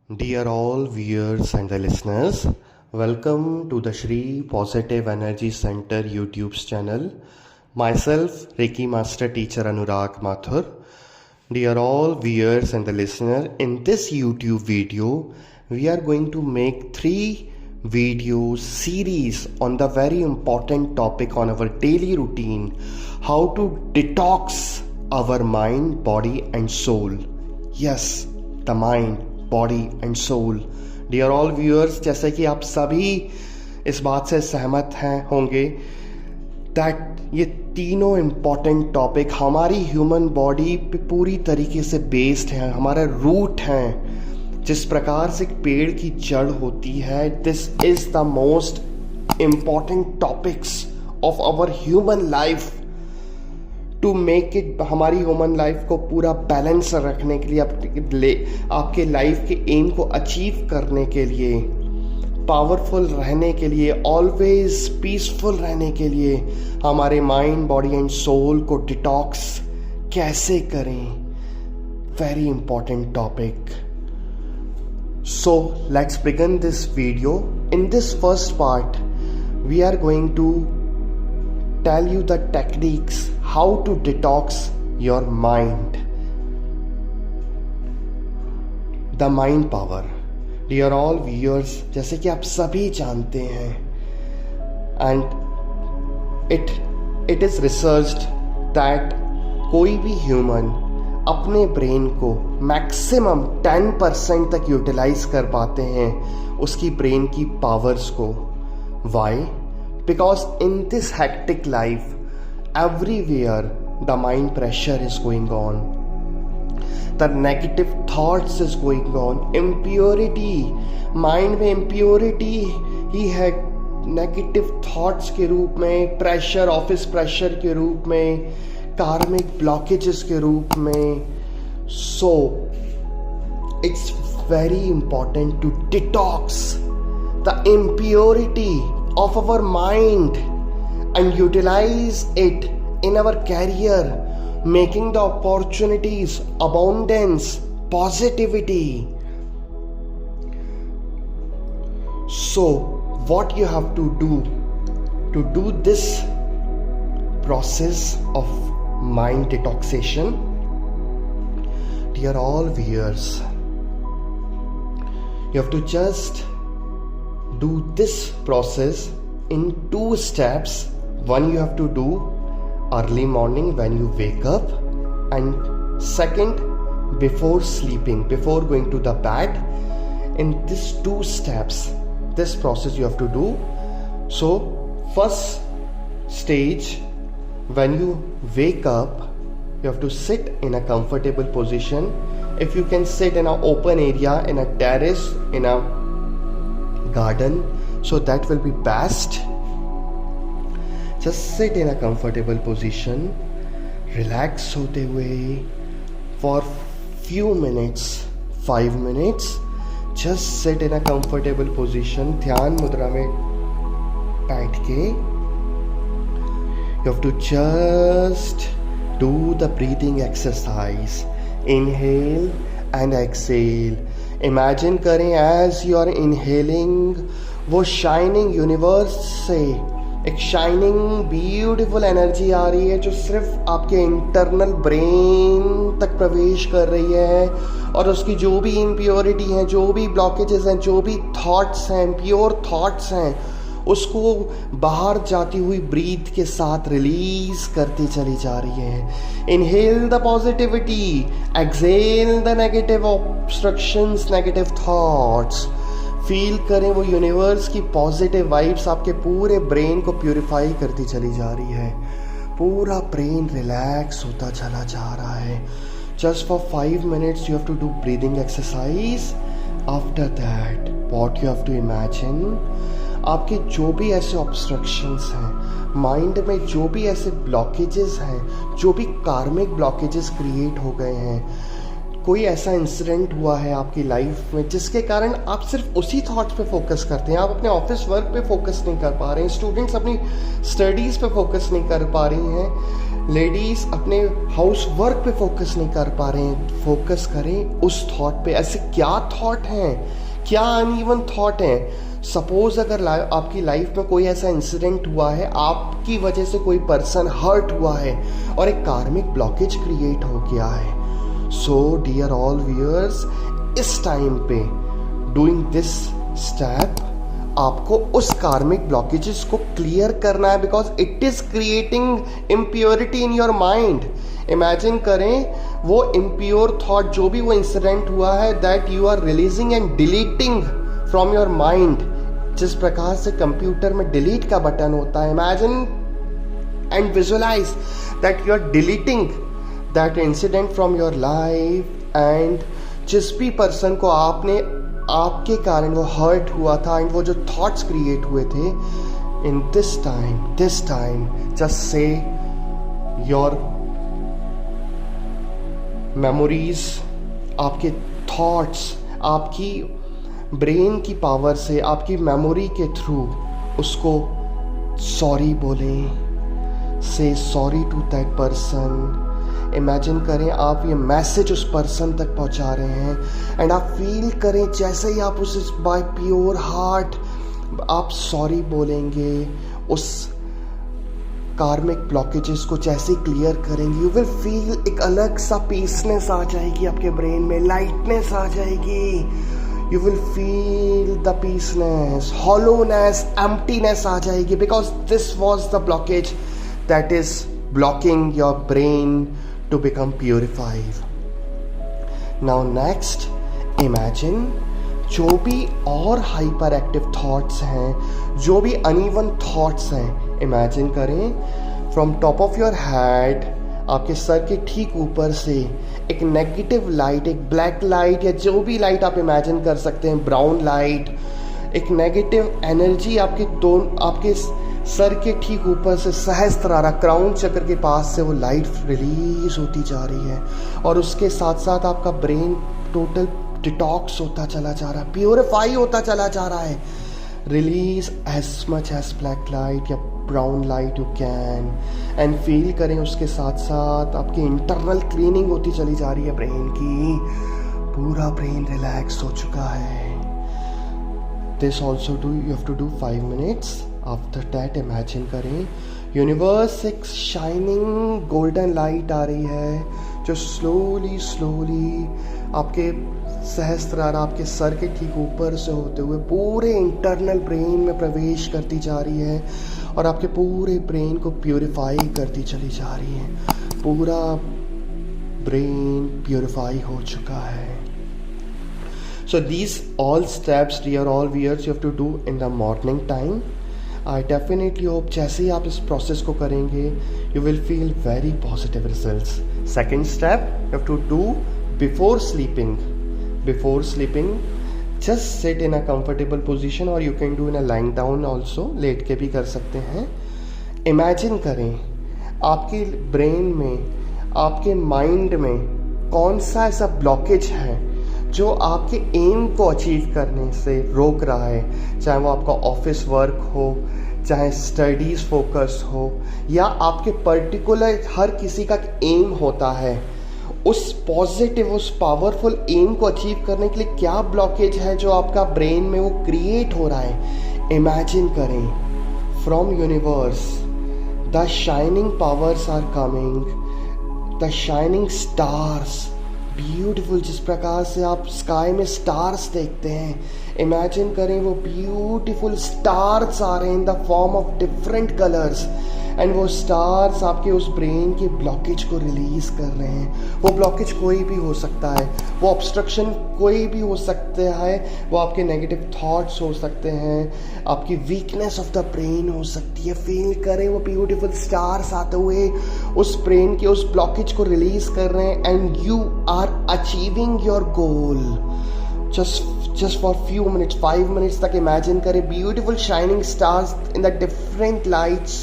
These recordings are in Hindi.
Dear all viewers and the listeners, welcome to the Shri Positive Energy Center YouTube channel. Myself, Reiki Master Teacher Anurag Mathur. Dear all viewers and the listener, in this YouTube video, we are going to make 3 video series on the very important topic on our daily routine, how to detox our mind, body and soul. Yes, the mind, body and soul. Dear all viewers, जैसे कि आप सभी इस बात से सहमत हैं होंगे दैट ये तीनों इम्पॉर्टेंट टॉपिक हमारी ह्यूमन बॉडी पे पूरी तरीके से बेस्ड हैं, हमारे रूट हैं. जिस प्रकार से एक पेड़ की जड़ होती है, this is the most important topics of our human life to make it. हमारी ह्यूमन लाइफ को पूरा बैलेंस रखने के लिए, आपके लाइफ के एम को अचीव करने के लिए, पावरफुल रहने के लिए, ऑलवेज पीसफुल रहने के लिए, हमारे माइंड, बॉडी एंड सोल को डिटॉक्स कैसे करें. Very important topic. So let's begin this video. In this first part we are going to tell you the techniques how to detox your mind. The mind power. Dear all viewers, जैसे कि आप सभी जानते हैं and it is researched that कोई भी ह्यूमन अपने ब्रेन को मैक्सिमम 10% तक यूटिलाइज कर पाते हैं उसकी ब्रेन की पावर्स को. Why? Because in this hectic life, everywhere the mind pressure is going on, the negative thoughts is going on, impurity, mind में impurity ही है negative thoughts के रूप में, pressure, office pressure के रूप में, karmic blockages के रूप में. So it's very important to detox the impurity of our mind and utilize it in our career, making the opportunities, abundance, positivity. So what you have to do this process of mind detoxification, dear all viewers, you have to just do this process in 2 steps. One you have to do early morning when you wake up, and second before sleeping, before going to the bed. In these 2 steps, this process you have to do. So first stage, when you wake up, you have to sit in a comfortable position. If you can sit in an open area, in a terrace, in a garden, so that will be best. Just sit in a comfortable position, relax होते हुए for few minutes, 5 minutes. Just sit in a comfortable position, ध्यान मुद्रा में बैठ के. You have to just do the breathing exercise. Inhale and exhale. Imagine करें एज यू आर इनहेलिंग, वो शाइनिंग यूनिवर्स से एक शाइनिंग ब्यूटीफुल एनर्जी आ रही है जो सिर्फ आपके इंटरनल ब्रेन तक प्रवेश कर रही है, और उसकी जो भी इम्प्योरिटी हैं, जो भी ब्लॉकेजेस हैं, जो भी थॉट्स हैं, प्योर थॉट्स हैं, उसको बाहर जाती हुई ब्रीथ के साथ रिलीज करती चली जा रही है. Inhale the positivity, exhale the negative obstructions, negative thoughts. Feel करें वो यूनिवर्स की पॉजिटिव वाइब्स आपके पूरे ब्रेन को प्यूरिफाई करती चली जा रही है. पूरा ब्रेन रिलैक्स होता चला जा रहा है. Just for 5 minutes you have to do breathing exercise. After that, what you have to imagine, आपके जो भी ऐसे ऑब्स्ट्रक्शंस हैं माइंड में, जो भी ऐसे ब्लॉकेजेस हैं, जो भी कार्मिक ब्लॉकेजेस क्रिएट हो गए हैं, कोई ऐसा इंसिडेंट हुआ है आपकी लाइफ में जिसके कारण आप सिर्फ उसी थॉट्स पे फोकस करते हैं, आप अपने ऑफिस वर्क पे फोकस नहीं कर पा रहे हैं, स्टूडेंट्स अपनी स्टडीज़ पे फोकस नहीं कर पा रही हैं, लेडीज अपने हाउस वर्क पे फोकस नहीं कर पा रहे हैं, फोकस करें उस थॉट पे। ऐसे क्या थॉट हैं, क्या अनइवन थॉट हैं। सपोज अगर आपकी लाइफ में कोई ऐसा इंसिडेंट हुआ है, आपकी वजह से कोई पर्सन हर्ट हुआ है और एक कार्मिक ब्लॉकेज क्रिएट हो गया है। सो डियर ऑल व्यूअर्स, इस टाइम पे डूइंग दिस स्टेप आपको उस कार्मिक ब्लॉकेजेस को क्लियर करना है, because it is creating impurity in your mind. Imagine करें वो इम्प्योर थॉट, जो भी वो इंसिडेंट हुआ है, that you are releasing and deleting from your mind. जिस प्रकार से कंप्यूटर में डिलीट का बटन होता है, imagine and visualise that you are deleting that incident from your life. And जिस भी पर्सन को आपके कारण वो हर्ट हुआ था एंड वो जो थॉट्स क्रिएट हुए थे, in this time just say your memories, आपके थॉट्स, आपकी ब्रेन की पावर से, आपकी मेमोरी के थ्रू उसको सॉरी बोलें। Say sorry to that person. Imagine करें आप ये मैसेज उस पर्सन तक पहुंचा रहे हैं एंड आप फील करें जैसे ही आप उस बाय प्योर हार्ट आप सॉरी बोलेंगे, उस कार्मिक ब्लॉकेजेस को जैसे क्लियर करेंगे, यू विल फील एक अलग सा पीसनेस आ जाएगी आपके ब्रेन में, लाइटनेस आ जाएगी। You will feel the peaceness, hollowness, emptiness आ जाएगी, because this was the blockage that is blocking your brain to become purified. Now next, imagine जो भी और हाइपर एक्टिव थॉट्स हैं, जो भी अनइवन थॉट्स हैं, इमेजिन करें from top of your head, आपके सर के ठीक ऊपर से एक नेगेटिव लाइट, एक ब्लैक लाइट या जो भी लाइट आप इमेजिन कर सकते हैं, ब्राउन लाइट, एक नेगेटिव एनर्जी आपके सर के ठीक ऊपर से सहस्त्रारा क्राउन चक्र के पास से वो लाइट रिलीज होती जा रही है। और उसके साथ साथ आपका ब्रेन टोटल डिटॉक्स होता चला जा रहा है, प्योरीफाई होता चला जा रहा है। Release as much as black light या brown light you can, and feel करें उसके साथ साथ आपकी इंटरनल क्लीनिंग होती चली जा रही है ब्रेन की। पूरा ब्रेन रिलैक्स हो चुका है। This also you have to do 5 minutes। After that imagine करें यूनिवर्स एक शाइनिंग गोल्डन लाइट आ रही है जो स्लोली आपके सहस्त्रार, आपके सर के ठीक ऊपर से होते हुए पूरे इंटरनल ब्रेन में प्रवेश करती जा रही है और आपके पूरे ब्रेन को प्यूरिफाई करती चली जा रही है। पूरा ब्रेन प्यूरिफाई हो चुका है। So these all steps, dear all viewers, you have to do in the morning time. I definitely hope जैसे ही आप इस प्रोसेस को करेंगे, you will feel very positive results. Second step, you have to do before sleeping. Before sleeping, just sit in a comfortable position, or you can do in a lying down also. लेट के भी कर सकते हैं। Imagine करें आपके ब्रेन में, आपके माइंड में कौन सा ऐसा ब्लॉकेज है जो आपके एम को अचीव करने से रोक रहा है। चाहे वो आपका ऑफिस वर्क हो, चाहे स्टडीज़ फोकस हो, या आपके पर्टिकुलर हर किसी का एम होता है। उस पॉजिटिव, उस पावरफुल एम को अचीव करने के लिए क्या ब्लॉकेज है जो आपका ब्रेन में वो क्रिएट हो रहा है। इमेजिन करें from universe the shining powers are coming, the shining stars, beautiful. जिस प्रकार से आप स्काई में स्टार्स देखते हैं, इमेजिन करें वो ब्यूटीफुल स्टार्स आ रहे हैं in the form of different colours, and वो स्टार्स आपके उस ब्रेन के ब्लॉकेज को रिलीज कर रहे हैं। वो ब्लॉकेज कोई भी हो सकता है, वो ऑब्स्ट्रक्शन कोई भी हो सकता है, वो आपके नेगेटिव थॉट्स हो सकते हैं, आपकी वीकनेस ऑफ द ब्रेन हो सकती है। फील करें वो ब्यूटीफुल स्टार्स आते हुए उस ब्रेन के उस ब्लॉकेज को रिलीज कर रहे हैं, and you are achieving your goal. Just for few minutes, 5 minutes तक इमेजिन करें beautiful shining stars in the different lights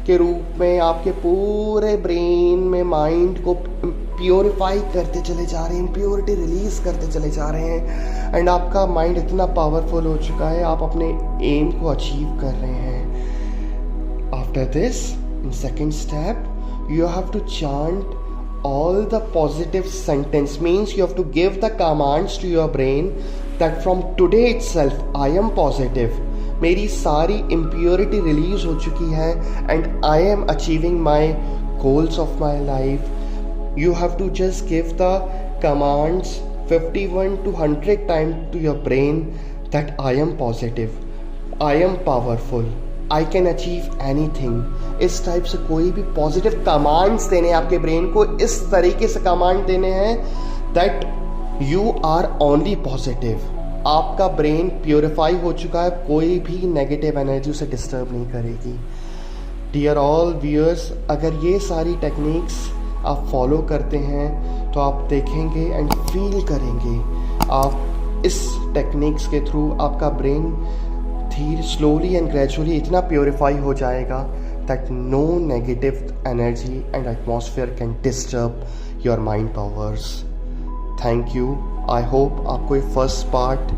के रूप में आपके पूरे ब्रेन में माइंड को प्योरीफाई करते चले जा रहे हैं, इम्प्योरिटी रिलीज करते चले जा रहे हैं, एंड आपका माइंड इतना पावरफुल हो चुका है, आप अपने एम को अचीव कर रहे हैं। After this, in second step, you have to chant all the positive sentence, means you have to give the commands to your brain that from today itself I am positive, मेरी सारी impurity release हो चुकी है and I am achieving my goals of my life. You have to just give the commands 51 to 100 times to your brain that I am positive, I am powerful, I can achieve anything. इस टाइप से कोई भी पॉजिटिव कमांड्स देने हैं आपके ब्रेन को, इस तरीके से कमांड देने हैं that you are only positive. आपका ब्रेन प्योरीफाई हो चुका है, कोई भी नेगेटिव एनर्जी उसे डिस्टर्ब नहीं करेगी. डियर ऑल व्यूअर्स, अगर ये सारी टेक्निक्स आप फॉलो करते हैं तो आप देखेंगे एंड फील करेंगे, आप इस टेक्निक्स के थ्रू आपका ब्रेन धीरे स्लोली एंड ग्रेजुअली इतना प्योरीफाई हो जाएगा that no negative energy and atmosphere can disturb your mind powers. Thank you. I hope आपको ये first part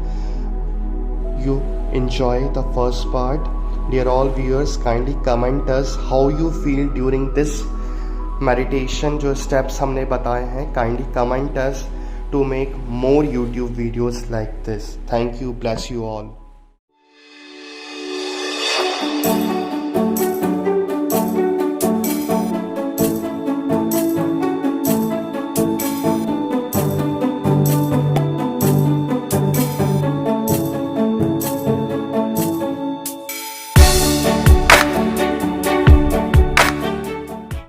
you enjoy the first part. Dear all viewers, kindly comment us how you feel during this meditation. जो steps हमने बताए हैं, kindly comment us to make more YouTube videos like this. Thank you. Bless you all.